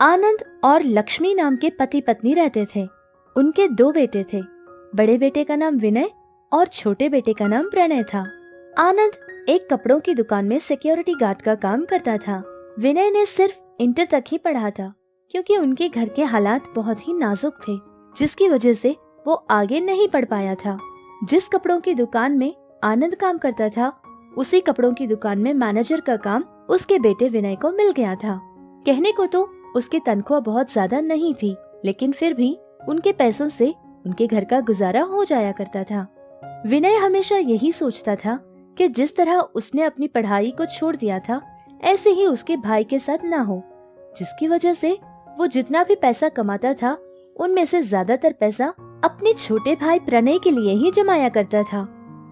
आनंद और लक्ष्मी नाम के पति पत्नी रहते थे। उनके 2 बेटे थे। बड़े बेटे का नाम विनय और छोटे बेटे का नाम प्रणय था। आनंद एक कपड़ों की दुकान में सिक्योरिटी गार्ड का काम करता था। विनय ने सिर्फ इंटर तक ही पढ़ा था, क्योंकि उनके घर के हालात बहुत ही नाजुक थे, जिसकी वजह से वो आगे नहीं पढ़ पाया था। जिस कपड़ों की दुकान में आनंद काम करता था, उसी कपड़ों की दुकान में मैनेजर का काम उसके बेटे विनय को मिल गया था। कहने को तो उसकी तनख्वाह बहुत ज्यादा नहीं थी, लेकिन फिर भी उनके पैसों से उनके घर का गुजारा हो जाया करता था। विनय हमेशा यही सोचता था कि जिस तरह उसने अपनी पढ़ाई को छोड़ दिया था, ऐसे ही उसके भाई के साथ ना हो, जिसकी वजह से वो जितना भी पैसा कमाता था, उनमें से ज्यादातर पैसा अपने छोटे भाई प्रणय के लिए ही जमाया करता था।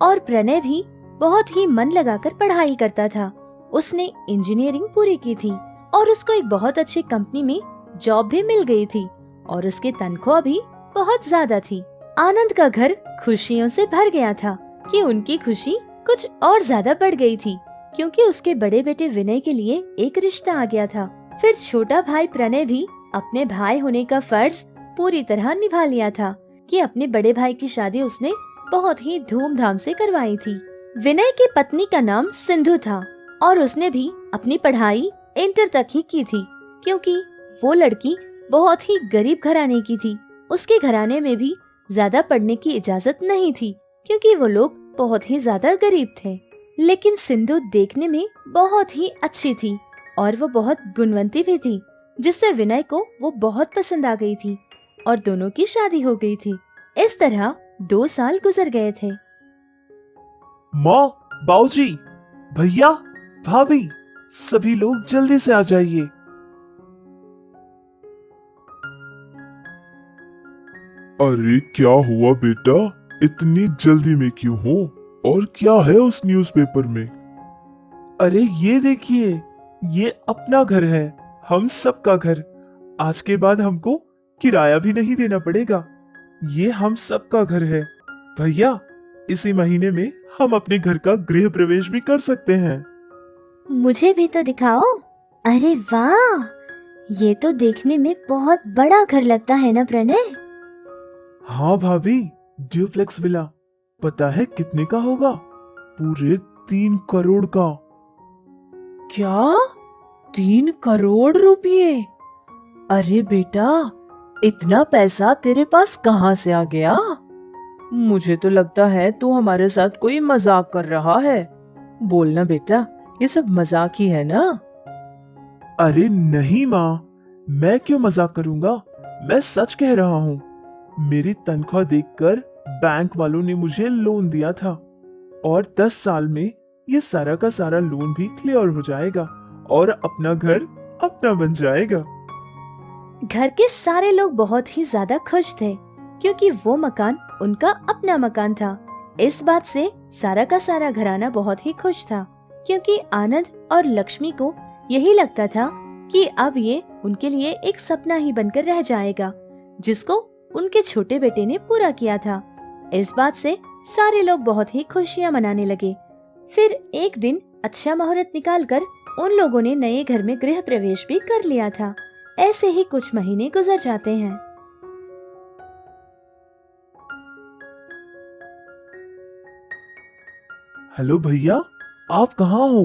और प्रणय भी बहुत ही मन लगाकर पढ़ाई करता था। उसने इंजीनियरिंग पूरी की थी और उसको एक बहुत अच्छी कंपनी में जॉब भी मिल गई थी और उसकी तनख्वाह भी बहुत ज्यादा थी। आनंद का घर खुशियों से भर गया था कि उनकी खुशी कुछ और ज्यादा बढ़ गई थी, क्योंकि उसके बड़े बेटे विनय के लिए एक रिश्ता आ गया था। फिर छोटा भाई प्रणय भी अपने भाई होने का फर्ज पूरी तरह निभा लिया था कि अपने बड़े भाई की शादी उसने बहुत ही धूमधाम से करवाई थी। विनय की पत्नी का नाम सिंधु था और उसने भी अपनी पढ़ाई इंटर तक ही की थी, क्योंकि वो लड़की बहुत ही गरीब घराने की थी। उसके घराने में भी ज्यादा पढ़ने की इजाजत नहीं थी, क्योंकि वो लोग बहुत ही ज्यादा गरीब थे। लेकिन सिंधु देखने में बहुत ही अच्छी थी और वो बहुत गुणवंती भी थी, जिससे विनय को वो बहुत पसंद आ गई थी और दोनों की शादी हो गई थी। इस तरह 2 साल गुजर गए थे। माँ, बाबूजी, भैया, भाभी, सभी लोग जल्दी से आ जाइए। अरे क्या हुआ बेटा, इतनी जल्दी में क्यों हो? और क्या है उस न्यूज़पेपर में? अरे ये देखिए, ये अपना घर है, हम सबका घर। आज के बाद हमको किराया भी नहीं देना पड़ेगा। ये हम सबका घर है। भैया, इसी महीने में हम अपने घर का गृह प्रवेश भी कर सकते हैं। मुझे भी तो दिखाओ। अरे वाह, ये तो देखने में बहुत बड़ा घर लगता है ना प्रणय? हाँ भाभी, ड्यूप्लेक्स विला। पता है कितने का होगा? पूरे 3 करोड़ का। क्या? 3 करोड़ रुपए? अरे बेटा, इतना पैसा तेरे पास कहाँ से आ गया? मुझे तो लगता है तू हमारे साथ कोई मजाक कर रहा है। बोलना बेटा, ये सब मजाक ही है ना? अरे नहीं माँ, मैं क्यों मजाक करूंगा? मैं सच कह रहा हूँ। मेरी तनख्वाह देखकर बैंक वालों ने मुझे लोन दिया था और 10 साल में ये सारा का सारा लोन भी क्लियर हो जाएगा और अपना घर अपना बन जाएगा। घर के सारे लोग बहुत ही ज्यादा खुश थे, क्योंकि वो मकान उनका अपना मकान था। इस बात से सारा का सारा घराना बहुत ही खुश था, क्योंकि आनंद और लक्ष्मी को यही लगता था कि अब ये उनके लिए एक सपना ही बनकर रह जाएगा, जिसको उनके छोटे बेटे ने पूरा किया था। इस बात से सारे लोग बहुत ही खुशियां मनाने लगे। फिर एक दिन अच्छा मुहूर्त निकालकर उन लोगों ने नए घर में गृह प्रवेश भी कर लिया था। ऐसे ही कुछ महीने गुजर जाते हैं। हेलो भैया, आप कहाँ हो?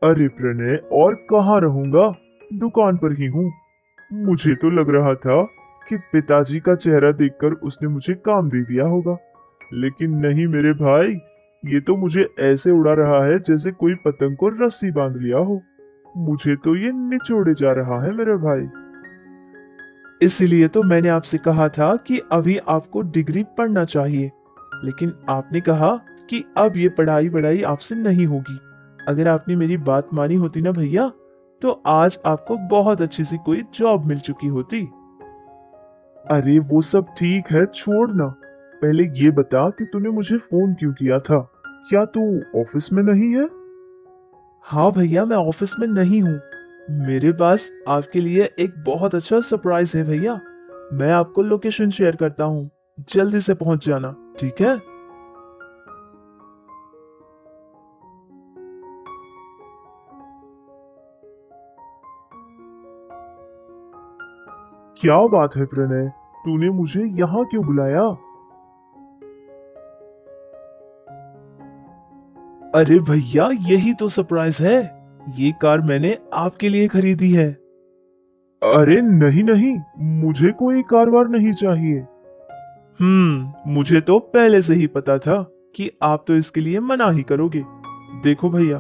अरे प्रणय, और कहाँ रहूंगा, दुकान पर ही हूँ। मुझे तो लग रहा था कि पिताजी का चेहरा देखकर उसने मुझे काम दे दिया होगा, लेकिन नहीं मेरे भाई, ये तो मुझे ऐसे उड़ा रहा है जैसे कोई पतंग को रस्सी बांध लिया हो। मुझे तो ये निचोड़े जा रहा है मेरे भाई। इसीलिए तो मैंने आपसे कहा था कि अभी आपको डिग्री पढ़ना चाहिए, लेकिन आपने कहा कि अब ये पढ़ाई वढ़ाई आपसे नहीं होगी। अगर आपने मेरी बात मानी होती ना भैया, तो आज आपको बहुत अच्छी सी कोई जॉब मिल चुकी होती। अरे वो सब ठीक है, छोड़ ना। पहले ये बता कि तूने मुझे फोन क्यों किया था? क्या तू ऑफिस में नहीं है? हाँ भैया, मैं ऑफिस में नहीं हूँ। मेरे पास आपके लिए एक बहुत अच्छा सरप्राइज है भैया। मैं आपको लोकेशन शेयर करता हूँ, जल्दी से पहुंच जाना, ठीक है? क्या बात है प्रणय, तूने मुझे यहाँ क्यों बुलाया? अरे भैया, यही तो सरप्राइज है। ये कार मैंने आपके लिए खरीदी है। अरे नहीं नहीं, मुझे कोई कारवार नहीं चाहिए। मुझे तो पहले से ही पता था कि आप तो इसके लिए मना ही करोगे। देखो भैया,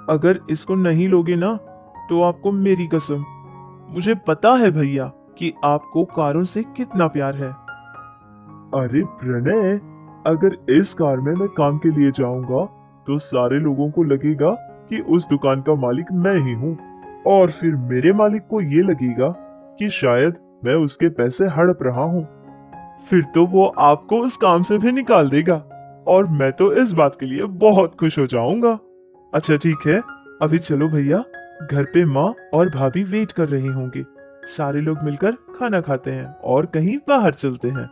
अगर इसको नहीं लोगे ना तो आपको मेरी कसम, मुझे पता है भैया कि आपको कारों से कितना प्यार है। अरे प्रणय, अगर इस कार में मैं काम के लिए जाऊंगा तो सारे लोगों को लगेगा कि उस दुकान का मालिक मैं ही हूँ, और फिर मेरे मालिक को ये लगेगा कि शायद मैं उसके पैसे हड़प रहा हूँ। फिर तो वो आपको उस काम से भी निकाल देगा और मैं तो इस बात के लिए बहुत खुश हो जाऊंगा। अच्छा ठीक है, अभी चलो भैया, घर पे माँ और भाभी वेट कर रहे होंगे। सारे लोग मिलकर खाना खाते हैं और कहीं बाहर चलते हैं।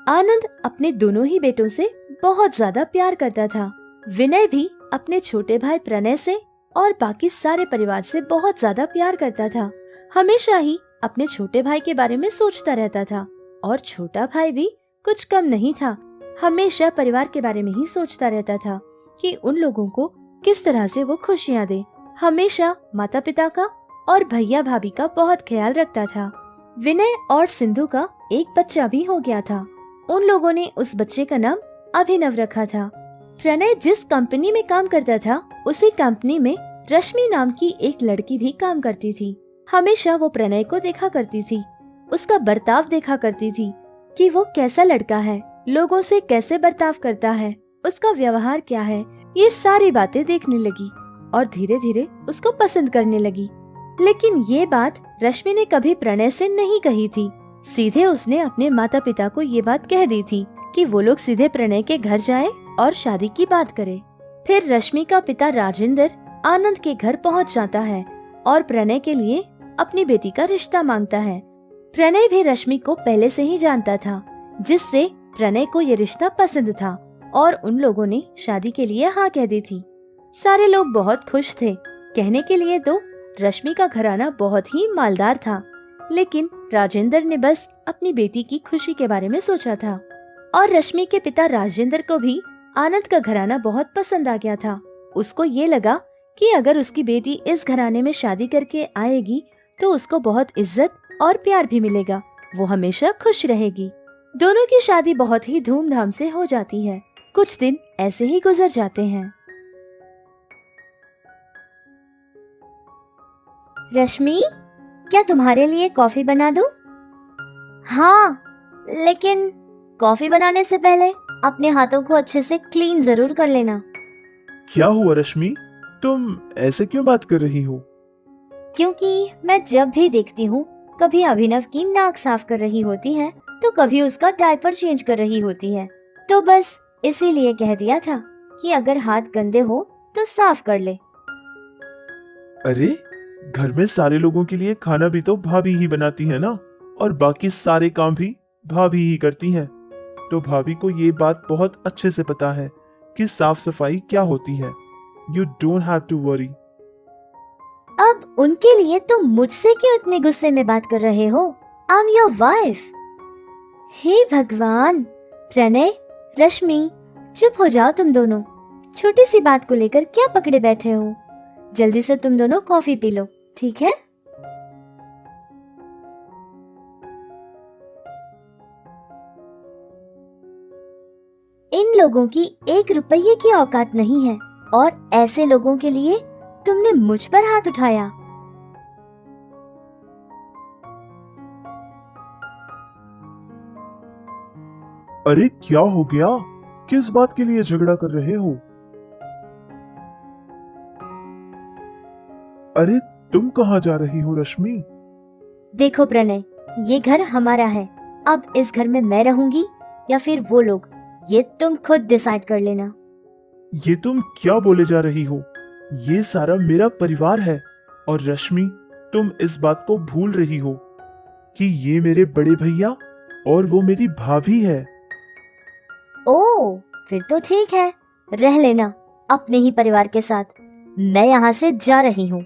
आनंद अपने दोनों ही बेटों से बहुत ज्यादा प्यार करता था। विनय भी अपने छोटे भाई प्रणय से और बाकी सारे परिवार से बहुत ज्यादा प्यार करता था। हमेशा ही अपने छोटे भाई के बारे में सोचता रहता था और छोटा भाई भी कुछ कम नहीं था। हमेशा परिवार के बारे में ही सोचता रहता था कि उन लोगों को किस तरह से वो खुशियाँ दे। हमेशा माता पिता का और भैया भाभी का बहुत ख्याल रखता था। विनय और सिंधु का एक बच्चा भी हो गया था। उन लोगों ने उस बच्चे का नाम अभिनव रखा था। प्रणय जिस कंपनी में काम करता था, उसी कंपनी में रश्मि नाम की एक लड़की भी काम करती थी। हमेशा वो प्रणय को देखा करती थी, उसका बर्ताव देखा करती थी कि वो कैसा लड़का है, लोगों से कैसे बर्ताव करता है, उसका व्यवहार क्या है। ये सारी बातें देखने लगी और धीरे धीरे उसको पसंद करने लगी। लेकिन ये बात रश्मि ने कभी प्रणय से नहीं कही थी। सीधे उसने अपने माता पिता को ये बात कह दी थी कि वो लोग सीधे प्रणय के घर जाएं और शादी की बात करें। फिर रश्मि का पिता राजेंद्र आनंद के घर पहुंच जाता है और प्रणय के लिए अपनी बेटी का रिश्ता मांगता है। प्रणय भी रश्मि को पहले से ही जानता था, जिससे प्रणय को ये रिश्ता पसंद था और उन लोगों ने शादी के लिए हाँ कह दी थी। सारे लोग बहुत खुश थे। कहने के लिए तो रश्मि का घराना बहुत ही मालदार था, लेकिन राजेंद्र ने बस अपनी बेटी की खुशी के बारे में सोचा था। और रश्मि के पिता राजेंद्र को भी आनंद का घराना बहुत पसंद आ गया था। उसको ये लगा कि अगर उसकी बेटी इस घराने में शादी करके आएगी तो उसको बहुत इज्जत और प्यार भी मिलेगा, वो हमेशा खुश रहेगी। दोनों की शादी बहुत ही धूमधाम से हो जाती है। कुछ दिन ऐसे ही गुजर जाते हैं। रश्मि, क्या तुम्हारे लिए कॉफी बना दूं? हाँ, लेकिन कॉफी बनाने से पहले अपने हाथों को अच्छे से क्लीन जरूर कर लेना। क्या हुआ रश्मि, तुम ऐसे क्यों बात कर रही हो? क्योंकि मैं जब भी देखती हूँ, कभी अभिनव की नाक साफ कर रही होती है तो कभी उसका डायपर चेंज कर रही होती है। तो बस इसीलिए कह दिया था कि अगर हाथ गंदे हो तो साफ कर ले। अरे, घर में सारे लोगों के लिए खाना भी तो भाभी ही बनाती है ना, और बाकी सारे काम भी भाभी ही करती हैं। तो भाभी को ये बात बहुत अच्छे से पता है कि साफ सफाई क्या होती है। You don't have to worry. अब उनके लिए तुम मुझसे क्यों इतने गुस्से में बात कर रहे हो? I am your wife. हे भगवान! प्रणय, रश्मि, चुप हो जाओ तुम दोनों। छोटी सी बात को लेकर क्या पकड़े बैठे हो? जल्दी से तुम दोनों कॉफी पी लो, ठीक है? इन लोगों की 1 रुपये की औकात नहीं है और ऐसे लोगों के लिए तुमने मुझ पर हाथ उठाया। अरे क्या हो गया? किस बात के लिए झगड़ा कर रहे हो? अरे तुम कहाँ जा रही हो रश्मि? देखो प्रणय, ये घर हमारा है। अब इस घर में मैं रहूंगी या फिर वो लोग, ये तुम खुद डिसाइड कर लेना। ये तुम क्या बोले जा रही हो? ये सारा मेरा परिवार है। और रश्मि, तुम इस बात को भूल रही हो कि ये मेरे बड़े भैया और वो मेरी भाभी है। ओह, फिर तो ठीक है, रह लेना अपने ही परिवार के साथ। मैं यहाँ से जा रही हूँ।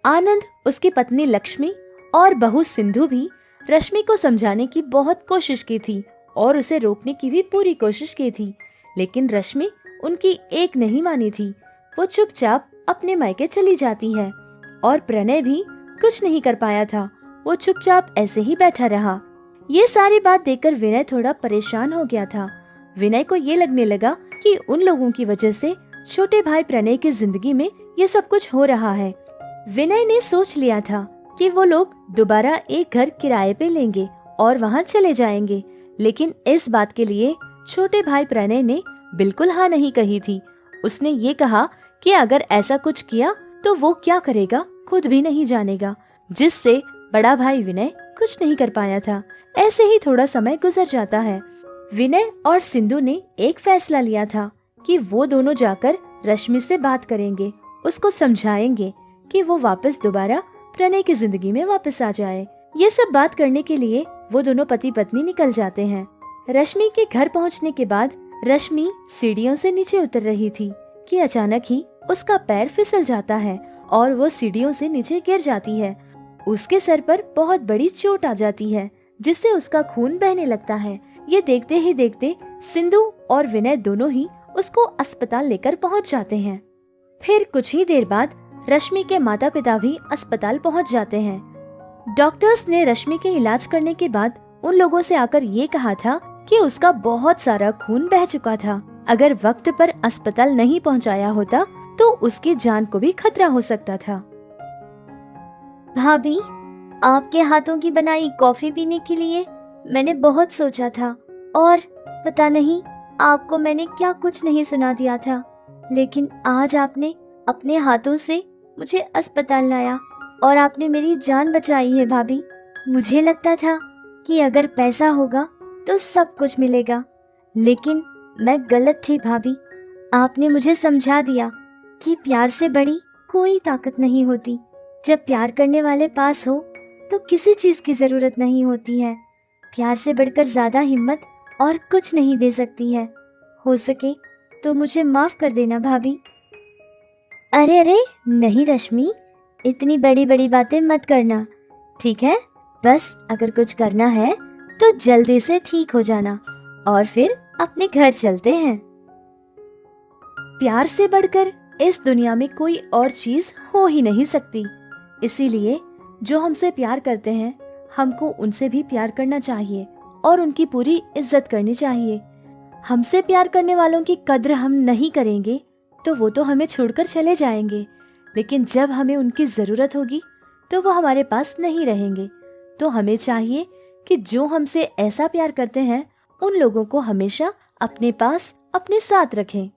आनंद, उसकी पत्नी लक्ष्मी और बहू सिंधु भी रश्मि को समझाने की बहुत कोशिश की थी और उसे रोकने की भी पूरी कोशिश की थी, लेकिन रश्मि उनकी एक नहीं मानी थी। वो चुपचाप अपने मायके चली जाती है और प्रणय भी कुछ नहीं कर पाया था। वो चुपचाप ऐसे ही बैठा रहा। ये सारी बात देखकर विनय थोड़ा परेशान हो गया था। विनय को ये लगने लगा कि उन लोगों की वजह से छोटे भाई प्रणय की जिंदगी में ये सब कुछ हो रहा है। विनय ने सोच लिया था कि वो लोग दोबारा एक घर किराए पे लेंगे और वहाँ चले जाएंगे, लेकिन इस बात के लिए छोटे भाई प्रणय ने बिल्कुल हाँ नहीं कही थी। उसने ये कहा कि अगर ऐसा कुछ किया तो वो क्या करेगा खुद भी नहीं जानेगा, जिससे बड़ा भाई विनय कुछ नहीं कर पाया था। ऐसे ही थोड़ा समय गुजर जाता है। विनय और सिंधु ने एक फैसला लिया था कि वो दोनों जाकर रश्मि से बात करेंगे, उसको समझाएंगे कि वो वापस दोबारा प्रणय की जिंदगी में वापस आ जाए। ये सब बात करने के लिए वो दोनों पति पत्नी निकल जाते हैं। रश्मि के घर पहुंचने के बाद रश्मि सीढ़ियों से नीचे उतर रही थी कि अचानक ही उसका पैर फिसल जाता है और वो सीढ़ियों से नीचे गिर जाती है। उसके सर पर बहुत बड़ी चोट आ जाती है, जिससे उसका खून बहने लगता है। ये देखते ही देखते सिंधु और विनय दोनों ही उसको अस्पताल लेकर पहुंच जाते हैं। फिर कुछ ही देर बाद रश्मि के माता पिता भी अस्पताल पहुंच जाते हैं। डॉक्टर्स ने रश्मि के इलाज करने के बाद उन लोगों से आकर ये कहा था कि उसका बहुत सारा खून बह चुका था। अगर वक्त पर अस्पताल नहीं पहुंचाया होता तो उसकी जान को भी खतरा हो सकता था। भाभी, आपके हाथों की बनाई कॉफी पीने के लिए मैंने बहुत सोचा था और पता नहीं आपको मैंने क्या कुछ नहीं सुना दिया था, लेकिन आज आपने अपने हाथों से मुझे अस्पताल लाया और आपने मेरी जान बचाई है भाभी। मुझे लगता था कि अगर पैसा होगा तो सब कुछ मिलेगा, लेकिन मैं गलत थी भाभी। आपने मुझे समझा दिया कि प्यार से बड़ी कोई ताकत नहीं होती। जब प्यार करने वाले पास हो तो किसी चीज की जरूरत नहीं होती है। प्यार से बढ़कर ज्यादा हिम्मत और कुछ नहीं दे सकती है। हो सके तो मुझे माफ कर देना भाभी। अरे अरे नहीं रश्मि, इतनी बड़ी बड़ी बातें मत करना, ठीक है? बस अगर कुछ करना है तो जल्दी से ठीक हो जाना और फिर अपने घर चलते हैं। प्यार से बढ़कर इस दुनिया में कोई और चीज हो ही नहीं सकती। इसीलिए जो हमसे प्यार करते हैं हमको उनसे भी प्यार करना चाहिए और उनकी पूरी इज्जत करनी चाहिए। हमसे प्यार करने वालों की कद्र हम नहीं करेंगे तो वो तो हमें छोड़कर चले जाएंगे, लेकिन जब हमें उनकी जरूरत होगी तो वो हमारे पास नहीं रहेंगे। तो हमें चाहिए कि जो हमसे ऐसा प्यार करते हैं उन लोगों को हमेशा अपने पास अपने साथ रखें।